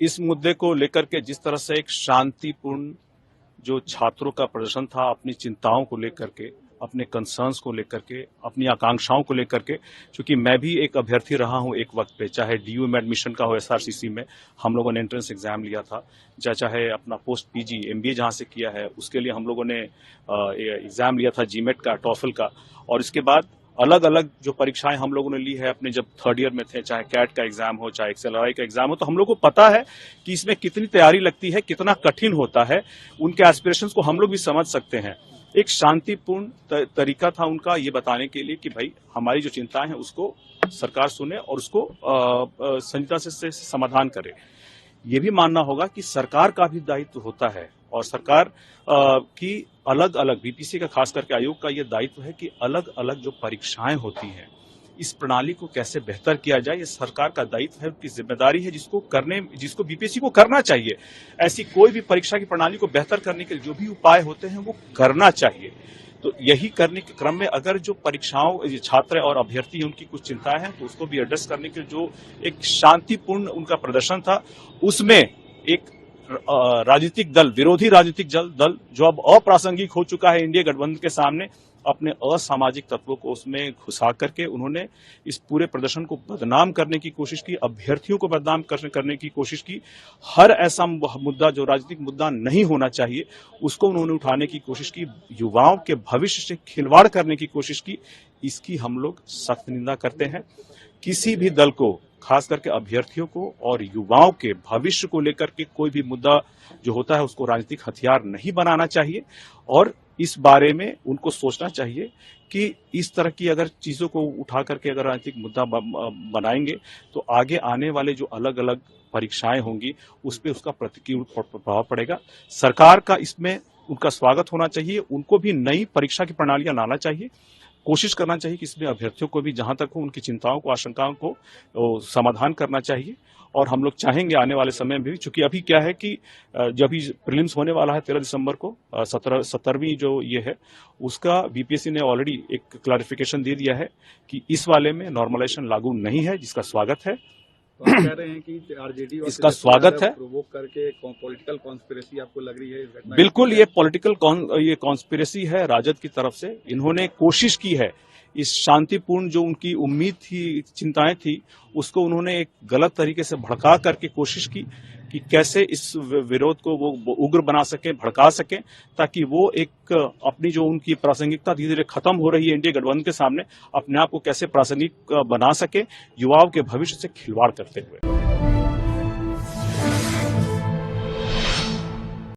इस मुद्दे को लेकर के जिस तरह से एक शांतिपूर्ण जो छात्रों का प्रदर्शन था, अपनी चिंताओं को लेकर के, अपने कंसर्न्स को लेकर के, अपनी आकांक्षाओं को लेकर के, क्योंकि मैं भी एक अभ्यर्थी रहा हूं एक वक्त पे, चाहे डीयू में एडमिशन का हो, एसआरसीसी में हम लोगों ने एंट्रेंस एग्जाम लिया था, चाहे अपना पोस्ट पीजी एमबीए जहां से किया है उसके लिए हम लोगों ने एग्जाम लिया था जीमेट का, टॉफल का, और इसके बाद अलग अलग जो परीक्षाएं हम लोगों ने ली है अपने जब थर्ड ईयर में थे, चाहे कैट का एग्जाम हो, चाहे एक्सएलआरआई का एग्जाम हो, तो हम लोग को पता है कि इसमें कितनी तैयारी लगती है, कितना कठिन होता है। उनके एस्पिरेशंस को हम लोग भी समझ सकते हैं। एक शांतिपूर्ण तरीका था उनका ये बताने के लिए कि भाई हमारी जो चिंताएं हैं उसको सरकार सुने और उसको संजीदता से समाधान करे। ये भी मानना होगा कि सरकार का भी दायित्व होता है और सरकार की अलग अलग बीपीसी का खास करके आयोग का ये दायित्व है कि अलग अलग जो परीक्षाएं होती हैं इस प्रणाली को कैसे बेहतर किया जाए, ये सरकार का दायित्व है, उनकी जिम्मेदारी है, जिसको बीपीएससी को करना चाहिए। ऐसी कोई भी परीक्षा की प्रणाली को बेहतर करने के जो भी उपाय होते हैं वो करना चाहिए। तो यही करने के क्रम में अगर जो परीक्षाओं छात्र और अभ्यर्थी हैं उनकी कुछ चिंताएं हैं तो उसको भी एड्रेस करने के जो एक शांतिपूर्ण उनका प्रदर्शन था, उसमें एक राजनीतिक दल, विरोधी राजनीतिक दल जो अब अप्रासंगिक हो चुका है इंडिया गठबंधन के सामने, अपने असामाजिक तत्वों को उसमें घुसा करके उन्होंने इस पूरे प्रदर्शन को बदनाम करने की कोशिश की, अभ्यर्थियों को बदनाम करने की कोशिश की। हर ऐसा मुद्दा जो राजनीतिक मुद्दा नहीं होना चाहिए उसको उन्होंने उठाने की कोशिश की, युवाओं के भविष्य से खिलवाड़ करने की कोशिश की। इसकी हम लोग सख्त निंदा करते हैं। किसी भी दल को, खास करके अभ्यर्थियों को और युवाओं के भविष्य को लेकर के कोई भी मुद्दा जो होता है उसको राजनीतिक हथियार नहीं बनाना चाहिए और इस बारे में उनको सोचना चाहिए कि इस तरह की अगर चीजों को उठा करके अगर राजनीतिक मुद्दा बनाएंगे तो आगे आने वाले जो अलग अलग परीक्षाएं होंगी उस पर उसका प्रतिकूल प्रभाव पड़ेगा। सरकार का इसमें उनका स्वागत होना चाहिए, उनको भी नई परीक्षा की प्रणालियां लाना चाहिए, कोशिश करना चाहिए कि इसमें अभ्यर्थियों को भी जहां तक हो उनकी चिंताओं को, आशंकाओं को समाधान करना चाहिए। और हम लोग चाहेंगे आने वाले समय में भी, चूंकि अभी क्या है कि जब भी प्रीलिम्स होने वाला है 13 दिसंबर को, 17वीं जो ये है उसका बीपीएससी ने ऑलरेडी एक क्लैरिफिकेशन दे दिया है कि इस वाले में नॉर्मलाइजेशन लागू नहीं है, जिसका स्वागत है। तो आप कह रहे हैं कि आरजेडी और इसका स्वागत है। प्रोवोक करके पॉलिटिकल कॉन्स्पिरेसी आपको लग रही है? बिल्कुल, ये पॉलिटिकल ये कॉन्स्पिरेसी है राजद की तरफ से। इन्होंने कोशिश की है इस शांतिपूर्ण जो उनकी उम्मीद थी, चिंताएं थी, उसको उन्होंने एक गलत तरीके से भड़का करके कोशिश की कि कैसे इस विरोध को वो उग्र बना सके, भड़का सके, ताकि वो एक अपनी जो उनकी प्रासंगिकता धीरे धीरे खत्म हो रही है इंडिया गठबंधन के सामने, अपने आप को कैसे प्रासंगिक बना सके युवाओं के भविष्य से खिलवाड़ करते हुए।